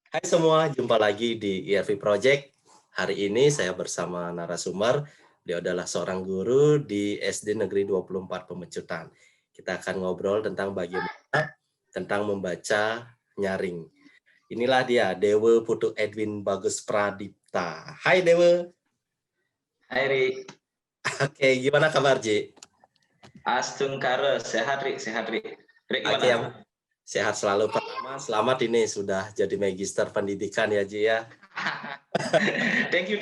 Hai semua, jumpa lagi di ERV Project. Hari ini saya bersama narasumber. Beliau adalah seorang guru di SD Negeri 24 Pemecutan. Kita akan ngobrol tentang bagaimana tentang membaca nyaring. Inilah dia, Dewa Putu Edwin Bagus Pradipta. Hai Dewa. Hai Ri, Oke, gimana kabar Ji? Astungkara, sehat Ri, sehat Ri. Ri Oke, gimana? sehat selalu. Pertama, selamat ini sudah jadi magister pendidikan ya Ji ya. Thank you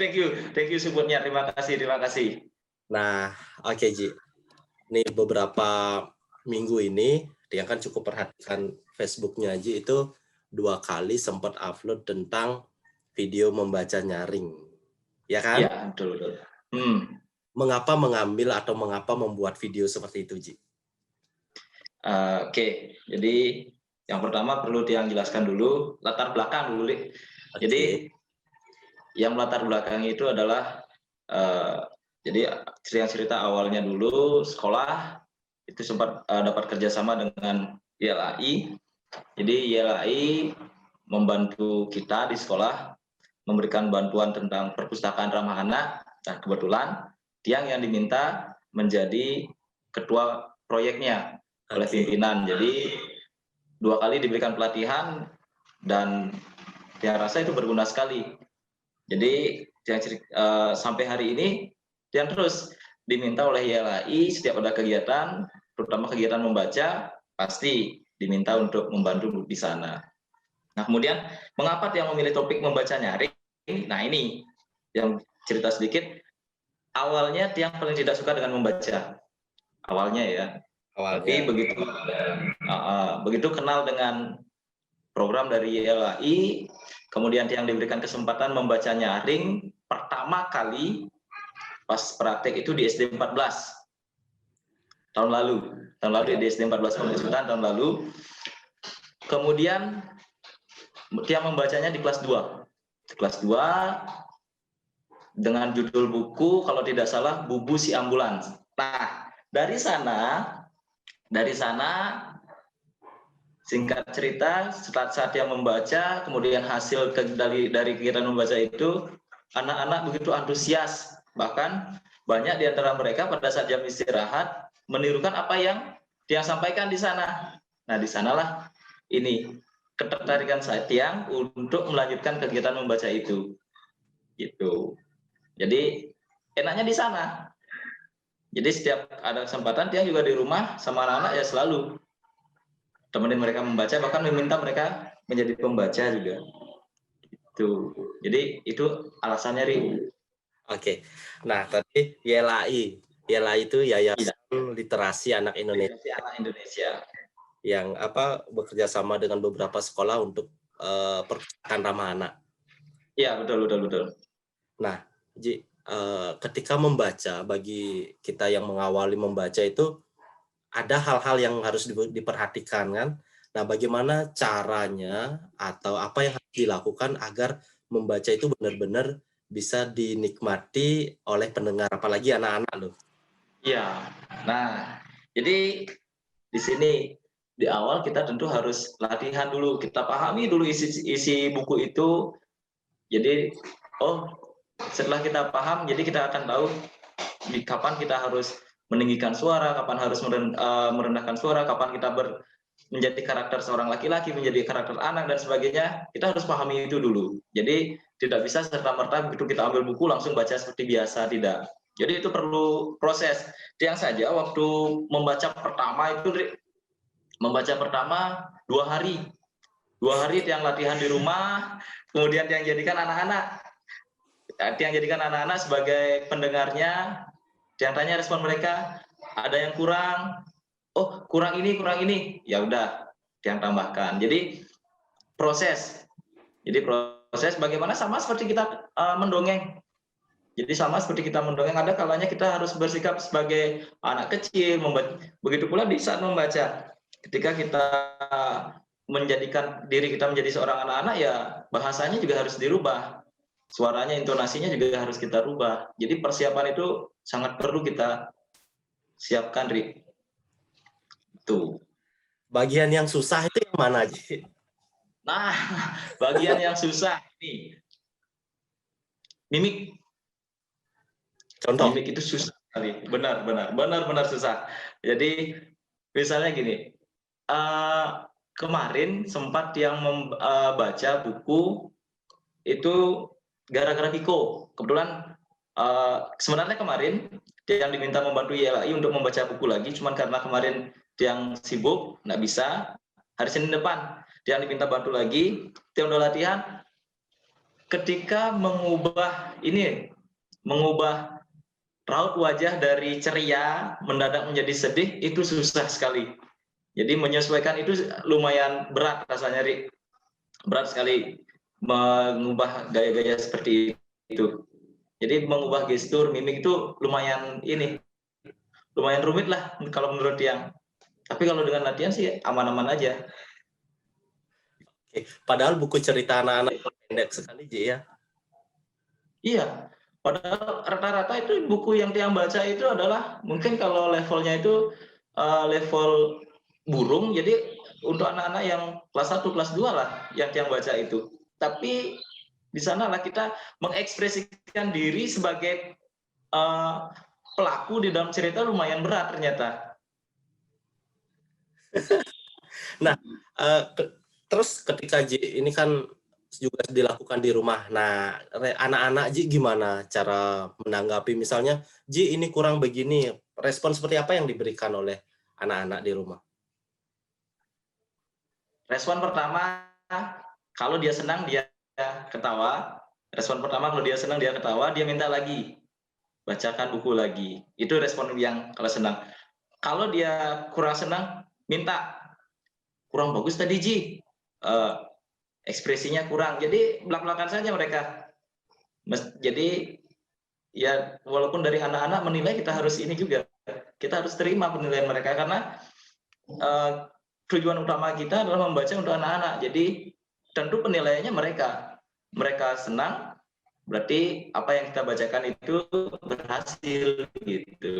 supportnya. Terima kasih. Nah, oke Ji. Nih beberapa minggu ini dia kan cukup perhatikan Facebooknya Ji itu 2 kali sempat upload tentang video membaca nyaring, ya kan? Ya, betul. Mengapa mengambil atau mengapa membuat video seperti itu Ji? Oke, jadi yang pertama perlu dijelaskan dulu latar belakang dulu, Ri. Jadi yang latar belakang itu adalah jadi cerita awalnya dulu sekolah itu sempat dapat kerjasama dengan YLAI. Jadi YLAI membantu kita di sekolah memberikan bantuan tentang perpustakaan ramah anak. Nah, kebetulan Tiang yang diminta menjadi ketua proyeknya oleh pimpinan. Jadi 2 kali diberikan pelatihan dan Tiang rasa itu berguna sekali. Jadi sampai hari ini Tiang terus diminta oleh YLAI setiap ada kegiatan, terutama kegiatan membaca, pasti diminta untuk membantu di sana. Nah, kemudian mengapa Tiang memilih topik membaca nyaring? Nah, ini yang cerita sedikit. Awalnya Tiang paling tidak suka dengan membaca. Awalnya ya. Tapi begitu kenal dengan program dari YLAI, kemudian Tiang diberikan kesempatan membaca nyaring pertama kali pas praktek itu di SD 14 tahun lalu di SD 14 Pemecutan tahun lalu. Kemudian Tiang membacanya di kelas 2 dengan judul buku kalau tidak salah Bubu si Ambulans. Nah, dari sana singkat cerita saat Tiang membaca, kemudian hasil dari kegiatan membaca itu anak-anak begitu antusias, bahkan banyak di antara mereka pada saat jam istirahat menirukan apa yang Tiang sampaikan di sana. Nah, di sanalah ini ketertarikan saya Tiang untuk melanjutkan kegiatan membaca itu. Gitu. Jadi enaknya di sana. Jadi setiap ada kesempatan Tiang juga di rumah sama anak-anak ya selalu temenin mereka membaca, bahkan meminta mereka menjadi pembaca juga. Itu. Jadi itu alasannya Ri. Oke. Nah, tadi YLAI. YLAI itu Yayasan Literasi Anak Indonesia. Yang bekerja sama dengan beberapa sekolah untuk perpustakaan ramah anak. Iya, betul. Nah, Ji, ketika membaca, bagi kita yang mengawali membaca itu ada hal-hal yang harus diperhatikan kan. Nah, bagaimana caranya atau apa yang harus dilakukan agar membaca itu benar-benar bisa dinikmati oleh pendengar, apalagi anak-anak loh. Iya. Nah, jadi di sini di awal kita tentu harus latihan dulu, kita pahami dulu isi buku itu. Jadi setelah kita paham, jadi kita akan tahu di kapan kita harus meninggikan suara, kapan harus merendahkan suara, kapan kita menjadi karakter seorang laki-laki, menjadi karakter anak dan sebagainya. Kita harus pahami itu dulu. Jadi tidak bisa serta-merta begitu kita ambil buku langsung baca seperti biasa, tidak. Jadi itu perlu proses. Yang saja waktu membaca pertama 2 hari. 2 hari yang latihan di rumah, kemudian yang jadikan anak-anak sebagai pendengarnya, yang tanya respon mereka, ada yang kurang, kurang ini, ya udah yang tambahkan. Jadi proses bagaimana sama seperti kita mendongeng. Jadi sama seperti kita mendongeng, ada kalanya kita harus bersikap sebagai anak kecil, begitu pula di saat membaca. Ketika kita menjadikan diri kita menjadi seorang anak-anak, ya bahasanya juga harus dirubah. Suaranya, intonasinya juga harus kita rubah. Jadi persiapan itu sangat perlu kita siapkan, Ri. Tuh. Bagian yang susah itu yang mana, Ji? Nah, bagian yang susah nih, mimik. Contoh. Mimik itu susah sekali, benar susah. Jadi misalnya gini, eh, kemarin sempat yang baca buku itu gara-gara Viko. Kebetulan sebenarnya kemarin yang diminta membantu YLAI untuk membaca buku lagi, cuman karena kemarin yang sibuk nggak bisa. Hari Senin depan dia diminta bantu lagi, dia udah latihan. Ketika mengubah raut wajah dari ceria mendadak menjadi sedih itu susah sekali. Jadi menyesuaikan itu lumayan berat rasanya, Rik. Berat sekali mengubah gaya-gaya seperti itu. Jadi mengubah gestur, mimik itu lumayan rumit lah kalau menurut yang. Tapi kalau dengan latihan sih aman-aman aja. Oke. Padahal buku cerita anak-anak pendek sekali, Ji, ya. Iya, padahal rata-rata itu buku yang tiang baca itu adalah mungkin kalau levelnya itu level burung, jadi untuk anak-anak yang kelas 1, kelas 2 lah yang tiang baca itu. Tapi di sana lah kita mengekspresikan diri sebagai pelaku di dalam cerita lumayan berat ternyata. Nah, terus ketika Ji ini kan juga dilakukan di rumah. Nah, anak-anak Ji gimana cara menanggapi misalnya, Ji ini kurang begini, respon seperti apa yang diberikan oleh anak-anak di rumah? Respon pertama, kalau dia senang dia ketawa. Respon pertama kalau dia senang dia ketawa, dia minta lagi, bacakan buku lagi. Itu respon yang kalau senang. Kalau dia kurang senang, minta, kurang bagus tadi Ji, ekspresinya kurang. Jadi belak-belakan saja mereka. Jadi ya walaupun dari anak-anak menilai, kita harus ini juga, kita harus terima penilaian mereka karena tujuan utama kita adalah membaca untuk anak-anak. Jadi tentu penilaiannya mereka senang, berarti apa yang kita bacakan itu berhasil gitu.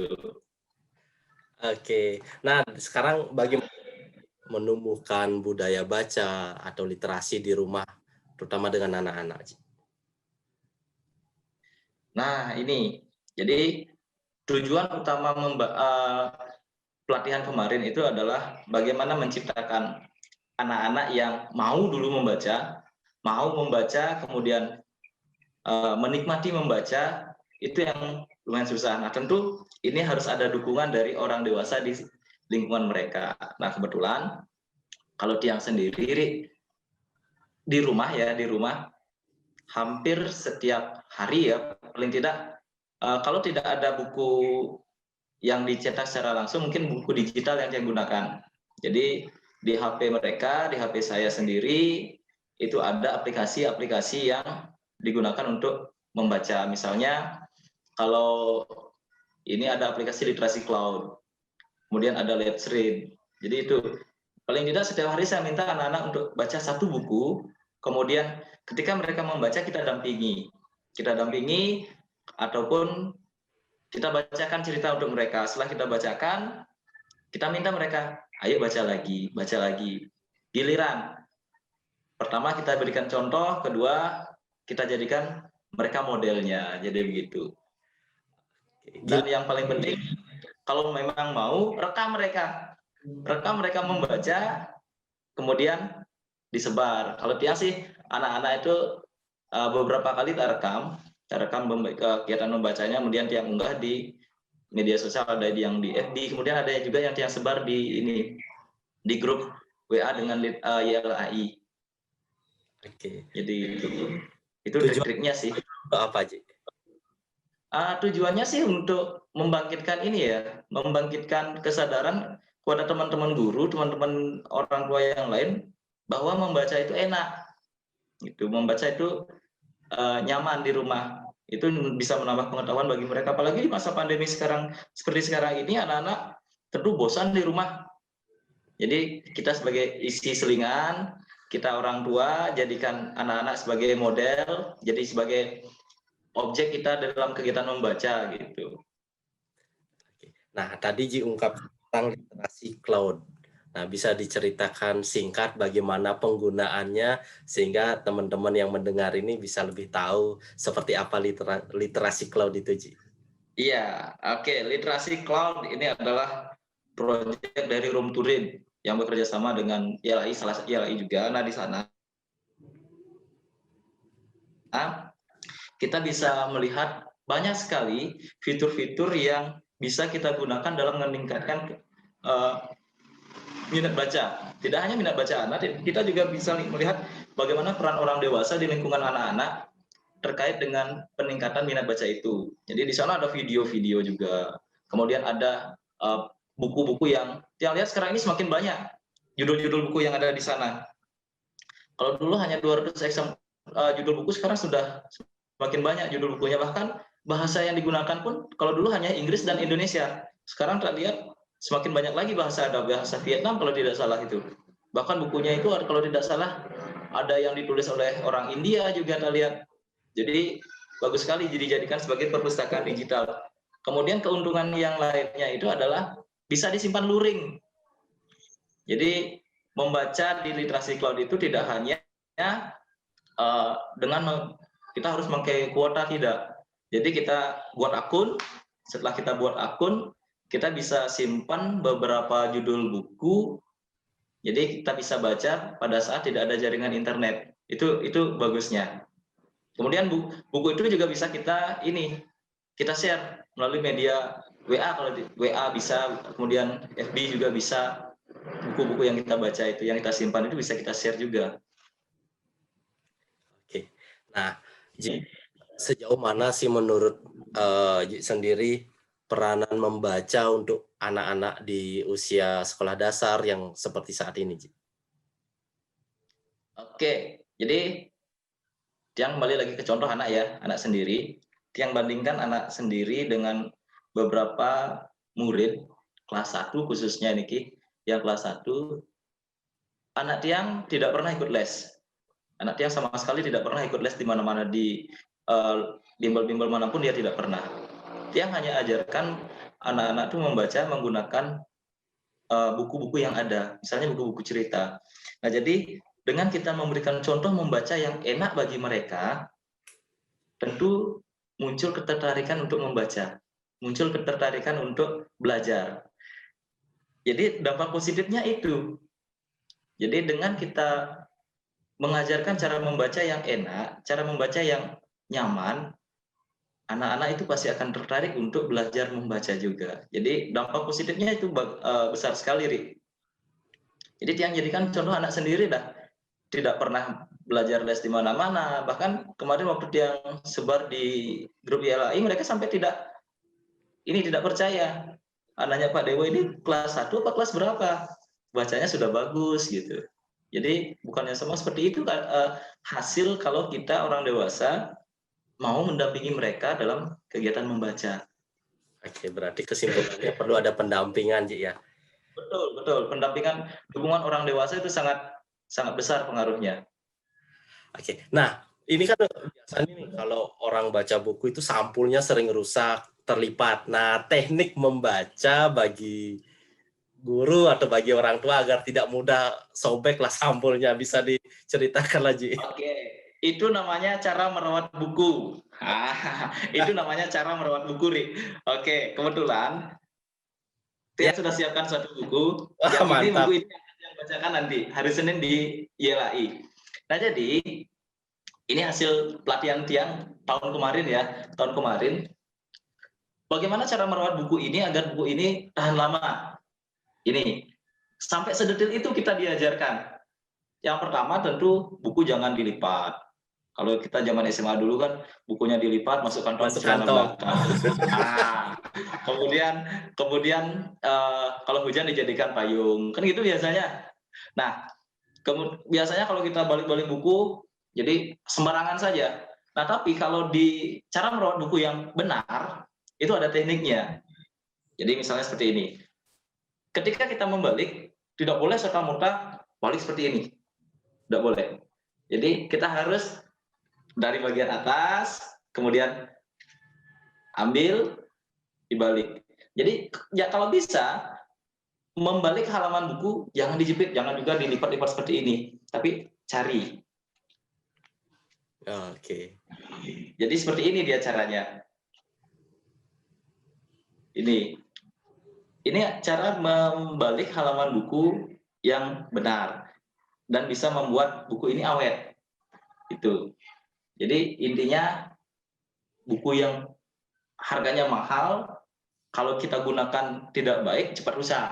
Oke. Nah, sekarang bagaimana menumbuhkan budaya baca atau literasi di rumah, terutama dengan anak-anak, Ji? Nah ini, jadi tujuan utama pelatihan kemarin itu adalah bagaimana menciptakan anak-anak yang mau dulu membaca, kemudian menikmati membaca, itu yang lumayan susah. Nah tentu ini harus ada dukungan dari orang dewasa di lingkungan mereka. Nah kebetulan kalau Tiang sendiri di rumah hampir setiap hari ya, paling tidak kalau tidak ada buku yang dicetak secara langsung, mungkin buku digital yang saya gunakan. Jadi di HP mereka, di HP saya sendiri, itu ada aplikasi-aplikasi yang digunakan untuk membaca. Misalnya kalau ini ada aplikasi literasi cloud, kemudian ada Let's Read. Jadi itu paling tidak setiap hari saya minta anak-anak untuk baca satu buku, kemudian ketika mereka membaca kita dampingi ataupun kita bacakan cerita untuk mereka. Setelah kita bacakan, kita minta mereka, ayo baca lagi, baca lagi. Giliran. Pertama kita berikan contoh, kedua kita jadikan mereka modelnya. Jadi begitu. Dan yang paling penting, kalau memang mau, rekam mereka. Rekam mereka membaca, kemudian disebar. Kalau Tia sih, anak-anak itu beberapa kali kita rekam kegiatan membacanya, kemudian Tia unggah di media sosial, ada yang di FB, kemudian ada juga yang Tia sebar di grup WA dengan YLAI. Oke. Jadi itu trik-triknya sih. Apa, Ji? Tujuannya sih untuk membangkitkan membangkitkan kesadaran kepada teman-teman guru, teman-teman orang tua yang lain, bahwa membaca itu enak. Gitu, membaca itu nyaman di rumah. Itu bisa menambah pengetahuan bagi mereka, apalagi di masa pandemi seperti sekarang ini, anak-anak tentu bosan di rumah. Jadi kita sebagai isi selingan, kita orang tua jadikan anak-anak sebagai model, jadi sebagai objek kita dalam kegiatan membaca gitu. Nah, tadi Ji ungkap tentang literasi cloud. Nah, bisa diceritakan singkat bagaimana penggunaannya sehingga teman-teman yang mendengar ini bisa lebih tahu seperti apa literasi cloud itu, Ji. Iya, oke. Literasi cloud ini adalah proyek dari Room to Read yang bekerja sama dengan ILAI, salah satu ILAI juga. Nah, di sana kita bisa melihat banyak sekali fitur-fitur yang bisa kita gunakan dalam meningkatkan minat baca. Tidak hanya minat baca anak, kita juga bisa melihat bagaimana peran orang dewasa di lingkungan anak-anak terkait dengan peningkatan minat baca itu. Jadi di sana ada video-video juga. Kemudian ada buku-buku yang lihat sekarang ini semakin banyak judul-judul buku yang ada di sana. Kalau dulu hanya 200 judul buku, sekarang sudah semakin banyak judul bukunya. Bahkan bahasa yang digunakan pun kalau dulu hanya Inggris dan Indonesia. Sekarang kita lihat semakin banyak lagi bahasa, ada bahasa Vietnam kalau tidak salah itu. Bahkan bukunya itu kalau tidak salah ada yang ditulis oleh orang India juga kita lihat. Jadi bagus sekali dijadikan sebagai perpustakaan digital. Kemudian keuntungan yang lainnya itu adalah bisa disimpan luring. Jadi membaca di literasi cloud itu tidak hanya dengan kita harus memakai kuota, tidak. Jadi kita buat akun, setelah kita buat akun, kita bisa simpan beberapa judul buku. Jadi kita bisa baca pada saat tidak ada jaringan internet. Itu bagusnya. Kemudian buku itu juga bisa kita share melalui media WA, kalau di WA bisa, kemudian FB juga bisa. Buku-buku yang kita baca itu, yang kita simpan itu bisa kita share juga. Oke. Nah, Ji, sejauh mana sih menurut Ji sendiri peranan membaca untuk anak-anak di usia sekolah dasar yang seperti saat ini, Ji? Oke, jadi yang kembali lagi ke contoh anak ya, anak sendiri. Yang bandingkan anak sendiri dengan beberapa murid kelas 1 khususnya niki, yang kelas 1, anak tiang tidak pernah ikut les. Anak tiang sama sekali tidak pernah ikut les di mana-mana, di bimbel-bimbel manapun dia tidak pernah. Tiang hanya ajarkan anak-anak itu membaca menggunakan buku-buku yang ada, misalnya buku-buku cerita. Nah, jadi dengan kita memberikan contoh membaca yang enak bagi mereka, tentu muncul ketertarikan untuk membaca, muncul ketertarikan untuk belajar. Jadi dampak positifnya itu. Jadi dengan kita mengajarkan cara membaca yang enak, cara membaca yang nyaman, anak-anak itu pasti akan tertarik untuk belajar membaca juga. Jadi dampak positifnya itu besar sekali, Rik. Jadi yang jadikan contoh anak sendiri dah, tidak pernah belajar les di mana-mana. Bahkan kemarin waktu dia sebar di grup YLAI, mereka sampai tidak percaya. Anaknya Pak Dewo ini kelas 1 apa kelas berapa? Bacanya sudah bagus gitu. Jadi bukannya semua seperti itu hasil kalau kita orang dewasa mau mendampingi mereka dalam kegiatan membaca. Oke, berarti kesimpulannya perlu ada pendampingan, Ji, ya? Betul. Pendampingan, dukungan orang dewasa itu sangat besar pengaruhnya. Oke, nah ini kan biasanya nih kalau orang baca buku itu sampulnya sering rusak, terlipat. Nah, teknik membaca bagi guru atau bagi orang tua agar tidak mudah sobek lah sampulnya, bisa diceritakan lagi. Oke, itu namanya cara merawat buku. Itu namanya cara merawat buku, Rik. Oke, kebetulan Tian sudah siapkan satu buku. Yang ini Mantap. buku ini yang bacakan nanti hari Senin di YLAI. Nah, jadi ini hasil pelatihan Tian tahun kemarin. Bagaimana cara merawat buku ini agar buku ini tahan lama? Ini sampai sedetil itu kita diajarkan. Yang pertama tentu buku jangan dilipat. Kalau kita zaman SMA dulu kan bukunya dilipat, masuk kantong celana belakang. Kemudian kalau hujan dijadikan payung, kan gitu biasanya. Nah, biasanya kalau kita balik-balik buku, jadi sembarangan saja. Nah, tapi kalau di cara merawat buku yang benar, itu ada tekniknya. Jadi misalnya seperti ini. Ketika kita membalik, tidak boleh serta-merta balik seperti ini. Tidak boleh. Jadi kita harus dari bagian atas, kemudian ambil, dibalik. Jadi ya kalau bisa membalik halaman buku jangan dijepit, jangan juga dilipat-lipat seperti ini, tapi cari. Oke. Jadi seperti ini dia caranya. Ini cara membalik halaman buku yang benar dan bisa membuat buku ini awet. Itu. Jadi intinya buku yang harganya mahal kalau kita gunakan tidak baik cepat rusak.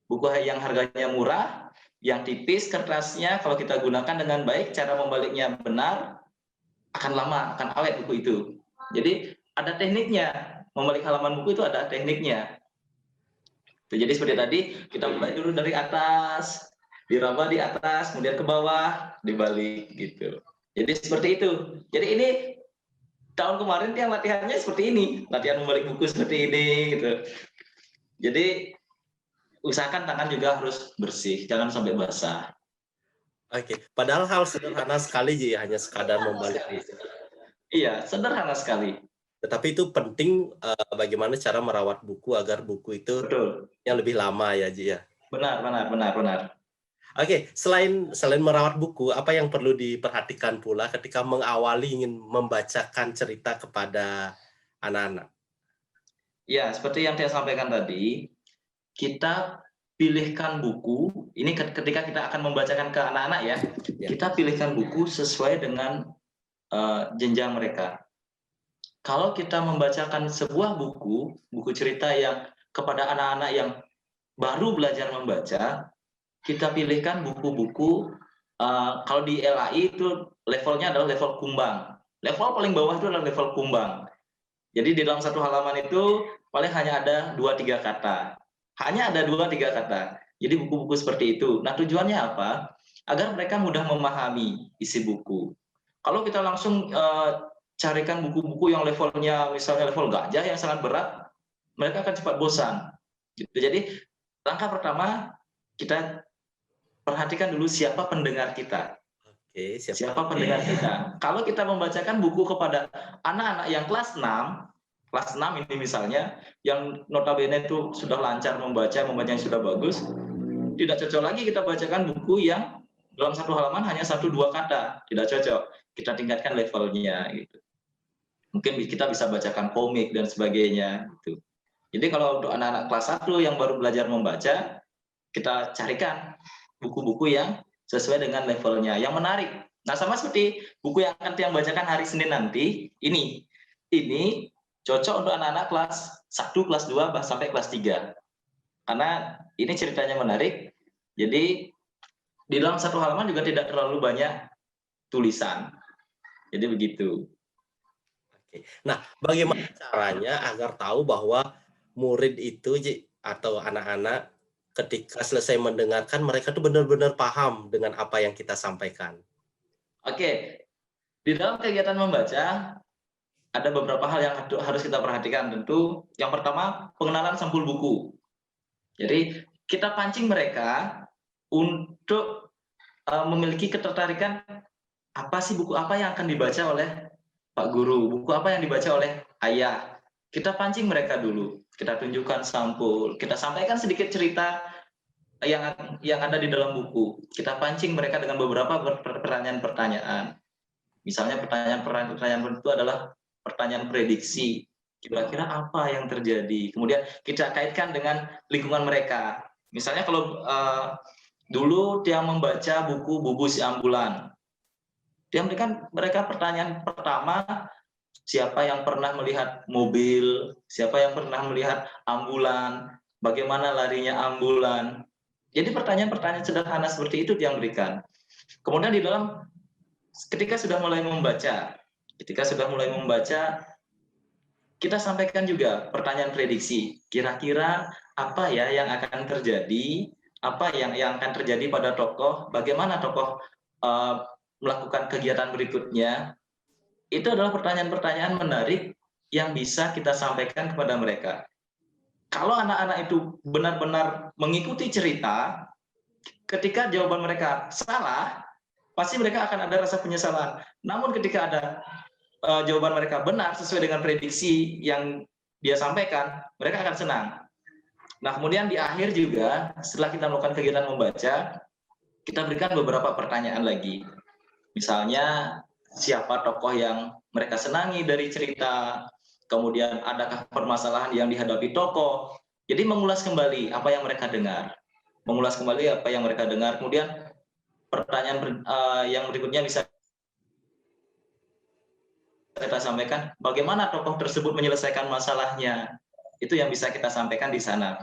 Buku yang harganya murah, yang tipis kertasnya kalau kita gunakan dengan baik, cara membaliknya benar, akan lama, akan awet buku itu. Jadi ada tekniknya. Membalik halaman buku itu ada tekniknya. Jadi seperti tadi, kita mulai dulu dari atas, diraba di atas, kemudian ke bawah, dibalik gitu. Jadi seperti itu. Jadi ini tahun kemarin yang latihannya seperti ini, latihan membalik buku seperti ini gitu. Jadi usahakan tangan juga harus bersih, jangan sampai basah. Oke, padahal hal sederhana sekali Ji, hanya sekadar membalik. Iya, sederhana sekali. Tetapi itu penting bagaimana cara merawat buku agar buku itu Betul. yang lebih lama ya Ji ya. Benar. Oke, selain merawat buku, apa yang perlu diperhatikan pula ketika mengawali ingin membacakan cerita kepada anak-anak? Ya, seperti yang saya sampaikan tadi, kita pilihkan buku, ini ketika kita akan membacakan ke anak-anak ya, kita pilihkan buku sesuai dengan jenjang mereka. Kalau kita membacakan sebuah buku cerita yang kepada anak-anak yang baru belajar membaca, kita pilihkan buku-buku, kalau di LAI itu levelnya adalah level kumbang. Level paling bawah itu adalah level kumbang. Jadi di dalam satu halaman itu paling hanya ada 2-3 kata. Hanya ada 2-3 kata. Jadi buku-buku seperti itu. Nah tujuannya apa? Agar mereka mudah memahami isi buku. Kalau kita langsung carikan buku-buku yang levelnya misalnya level gajah yang sangat berat, mereka akan cepat bosan. Jadi langkah pertama kita perhatikan dulu siapa pendengar kita. Oke, siapa pendengar kita. Kalau kita membacakan buku kepada anak-anak yang kelas 6 ini misalnya, yang notabene itu sudah lancar membacanya sudah bagus, tidak cocok lagi kita bacakan buku yang dalam satu halaman hanya 1-2 kata, tidak cocok. Kita tingkatkan levelnya gitu. Mungkin kita bisa bacakan komik dan sebagainya gitu. Jadi kalau untuk anak-anak kelas 1 yang baru belajar membaca, kita carikan buku-buku yang sesuai dengan levelnya, yang menarik. Nah, sama seperti buku yang akan yang bacakan hari Senin nanti, ini cocok untuk anak-anak kelas 1, kelas 2, bahkan sampai kelas 3. Karena ini ceritanya menarik, jadi di dalam satu halaman juga tidak terlalu banyak tulisan. Jadi begitu. Oke. Nah, bagaimana caranya agar tahu bahwa murid itu atau anak-anak ketika selesai mendengarkan mereka tuh benar-benar paham dengan apa yang kita sampaikan? Oke, di dalam kegiatan membaca ada beberapa hal yang harus kita perhatikan. Tentu yang pertama pengenalan sampul buku. Jadi kita pancing mereka untuk memiliki ketertarikan, apa sih buku apa yang akan dibaca oleh Pak Guru, buku apa yang dibaca oleh ayah. Kita pancing mereka dulu, kita tunjukkan sampul, kita sampaikan sedikit cerita yang ada di dalam buku. Kita pancing mereka dengan beberapa pertanyaan-pertanyaan. Misalnya pertanyaan-pertanyaan itu adalah pertanyaan prediksi. Kira-kira apa yang terjadi? Kemudian kita kaitkan dengan lingkungan mereka. Misalnya kalau dulu dia membaca buku Bubu Si Ambulan. Dia mereka pertanyaan pertama, siapa yang pernah melihat mobil, siapa yang pernah melihat ambulan, bagaimana larinya ambulan. Jadi pertanyaan-pertanyaan sederhana seperti itu yang berikan. Kemudian di dalam ketika sudah mulai membaca, kita sampaikan juga pertanyaan prediksi. Kira-kira apa ya yang akan terjadi? Apa yang akan terjadi pada tokoh? Bagaimana tokoh melakukan kegiatan berikutnya? Itu adalah pertanyaan-pertanyaan menarik yang bisa kita sampaikan kepada mereka. Kalau anak-anak itu benar-benar mengikuti cerita, ketika jawaban mereka salah, pasti mereka akan ada rasa penyesalan. Namun ketika ada jawaban mereka benar sesuai dengan prediksi yang dia sampaikan, mereka akan senang. Nah, kemudian di akhir juga, setelah kita melakukan kegiatan membaca, kita berikan beberapa pertanyaan lagi. Misalnya, siapa tokoh yang mereka senangi dari cerita, kemudian adakah permasalahan yang dihadapi tokoh. Jadi mengulas kembali apa yang mereka dengar. Mengulas kembali apa yang mereka dengar. Kemudian pertanyaan yang berikutnya bisa kita sampaikan, bagaimana tokoh tersebut menyelesaikan masalahnya. Itu yang bisa kita sampaikan di sana.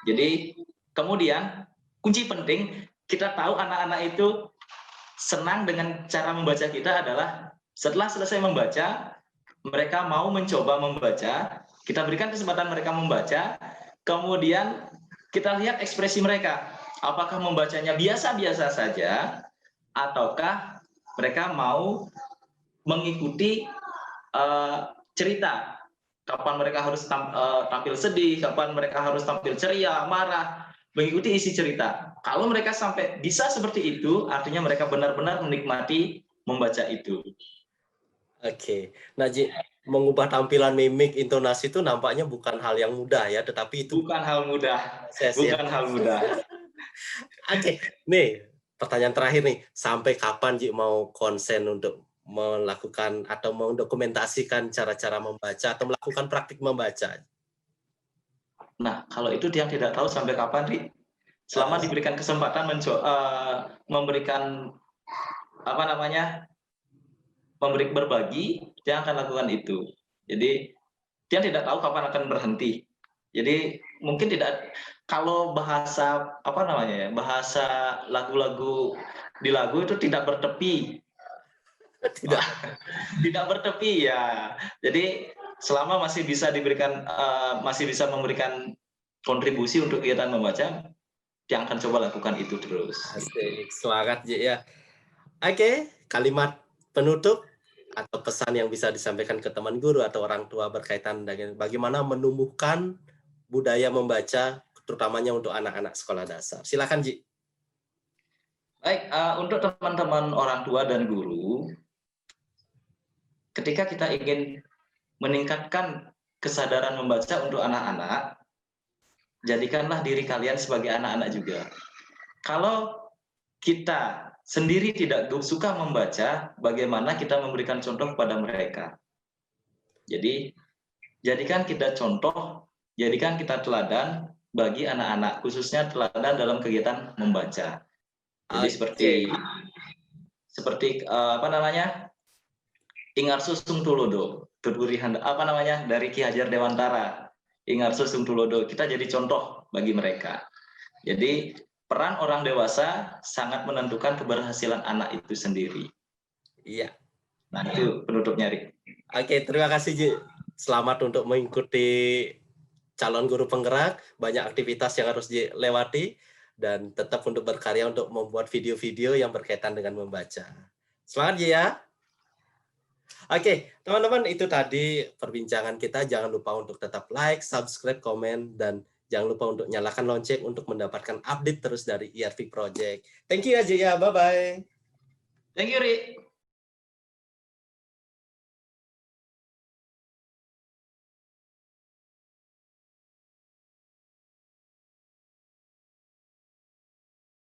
Jadi kemudian kunci penting, kita tahu anak-anak itu senang dengan cara membaca kita adalah setelah selesai membaca, mereka mau mencoba membaca, kita berikan kesempatan mereka membaca, kemudian kita lihat ekspresi mereka. Apakah membacanya biasa-biasa saja, ataukah mereka mau mengikuti cerita. Kapan mereka harus tampil sedih, kapan mereka harus tampil ceria, marah, mengikuti isi cerita. Kalau mereka sampai bisa seperti itu, artinya mereka benar-benar menikmati membaca itu. Oke. Nah, Ji, mengubah tampilan mimik, intonasi itu nampaknya bukan hal yang mudah ya, tetapi itu Bukan hal mudah. proses ya. Bukan hal mudah. Oke, nih pertanyaan terakhir nih, sampai kapan Ji mau konsen untuk melakukan atau mendokumentasikan cara-cara membaca atau melakukan praktik membaca? Nah, kalau itu dia tidak tahu sampai kapan, Ri. Selama diberikan kesempatan memberikan apa namanya, berbagi, dia akan lakukan itu. Jadi dia tidak tahu kapan akan berhenti. Jadi mungkin tidak, kalau bahasa apa namanya ya, bahasa lagu-lagu di lagu itu tidak bertepi. Tidak. Tidak bertepi ya. Jadi selama masih bisa diberikan masih bisa memberikan kontribusi untuk kegiatan membaca, dia akan coba lakukan itu terus. Asik, semangat Ji ya. Oke, kalimat penutup atau pesan yang bisa disampaikan ke teman guru atau orang tua berkaitan dengan bagaimana menumbuhkan budaya membaca, terutamanya untuk anak-anak sekolah dasar. Silakan Ji. Baik, untuk teman-teman orang tua dan guru, ketika kita ingin meningkatkan kesadaran membaca untuk anak-anak, jadikanlah diri kalian sebagai anak-anak juga. Kalau kita sendiri tidak suka membaca, bagaimana kita memberikan contoh kepada mereka? Jadi, jadikan kita contoh, jadikan kita teladan bagi anak-anak, khususnya teladan dalam kegiatan membaca. Jadi seperti apa namanya, Ingarso Sung Tulodo, apa namanya, dari Ki Hajar Dewantara, Ingarso Sung Tulodo, kita jadi contoh bagi mereka. Jadi peran orang dewasa sangat menentukan keberhasilan anak itu sendiri. Iya. Nah itu penutupnya, Rik. Oke, terima kasih Ji. Selamat untuk mengikuti calon guru penggerak, banyak aktivitas yang harus dilewati, dan tetap untuk berkarya untuk membuat video-video yang berkaitan dengan membaca. Semangat ya. Oke, teman-teman, itu tadi perbincangan kita. Jangan lupa untuk tetap like, subscribe, komen, dan jangan lupa untuk nyalakan lonceng untuk mendapatkan update terus dari ERV Project. Thank you ya, Bye-bye. Thank you, Ri.